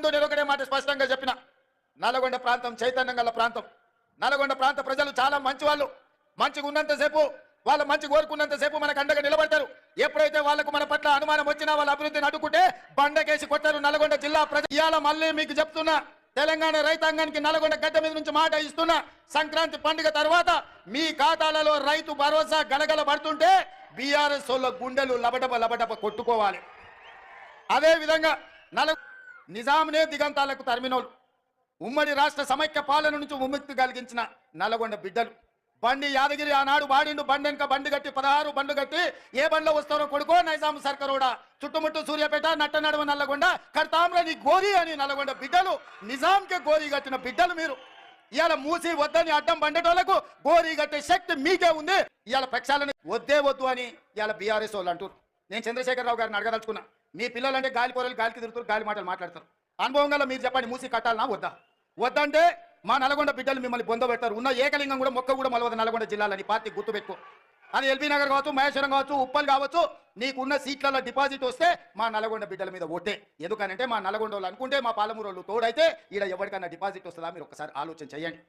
ముందు నేను ఒకటే మాట స్పష్టంగా చెప్పిన, నల్గొండ ప్రాంతం చైతన్యం గల ప్రాంతం. నల్గొండ ప్రాంత ప్రజలు చాలా మంచి వాళ్ళు. మంచిగా ఉన్నంతసేపు, వాళ్ళ మంచి కోరుకున్నంతసేపు మనకు అండగా నిలబడతారు. ఎప్పుడైతే వాళ్ళకు మన పట్ల అనుమానం వచ్చినా వాళ్ళ అభివృద్ధిని అడ్డుకుంటే బండకేసి కొట్టారు నల్గొండ జిల్లా ప్రజలు. ఇవాళ మళ్ళీ మీకు చెప్తున్నా, తెలంగాణ రైతాంగానికి నల్గొండ గడ్డ మీద నుంచి మాట ఇస్తున్నా, సంక్రాంతి పండుగ తర్వాత మీ ఖాతాలలో రైతు భరోసా గలగల పడుతుంటే బీఆర్ఎస్ వాళ్ళ గుండెలు లబడబ లబడబ కొట్టుకోవాలి. అదే విధంగా నిజాంనే దిగంతాలకు తరిమినోళ్ళు, ఉమ్మడి రాష్ట్ర సమైక్య పాలన నుంచి విముక్తి కలిగించిన నల్గొండ బిడ్డలు. బండి యాదగిరి ఆనాడు బాడిండు, బండి వెనక బండి కట్టి 16 బండ్లు కట్టి ఏ బండ్లో వస్తారో కొడుకో నైజాం సర్కరోడా, చుట్టుముట్టు సూర్యాపేట, నట్ట నడుమ నల్లగొండ, కడతాంరని గోరి అని నల్గొండ బిడ్డలు, నిజాంకే గోరి కట్టిన బిడ్డలు మీరు. ఇవాళ మూసి వద్దని అడ్డం బండేటోళ్లకు గోరి కట్టే శక్తి మీకే ఉంది. ఇవాళ ప్రక్షాళన వద్దే వద్దు అని ఇవాళ బీఆర్ఎస్ వాళ్ళు అంటారు. నేను చంద్రశేఖరరావు గారిని అడగదలుచుకున్నా, మీ పిల్లలంటే గాలి పోరలు గాలికి తిరుగుతారు, గాలి మాటలు మాట్లాడతారు. అనుభవం గల మీరు చెప్పండి, మూసి కట్టాలనా వద్దా? వద్దంటే మా నల్గొండ బిడ్డలు మిమ్మల్ని బొందబెడతారు. ఉన్న ఏకలింగం కూడా మొక్క కూడా మలవదు నల్గొండ జిల్లాలని పార్టీ గుర్తుపెట్టుకో. అది ఎల్బీ నగర్ కావచ్చు, మహేశ్వరం కావచ్చు, ఉప్పల్ కావచ్చు, నీకున్న సీట్లలో డిపాజిట్ వస్తే మా నల్గొండ బిడ్డల మీద ఓటే. ఎందుకనంటే మా నల్గొండ వాళ్ళు అనుకుంటే మా పాలమూరు వాళ్ళు తోడైతే ఈడ ఎవరికన్నా డిపాజిట్ వస్తుందా మీరు ఒకసారి ఆలోచన చేయండి.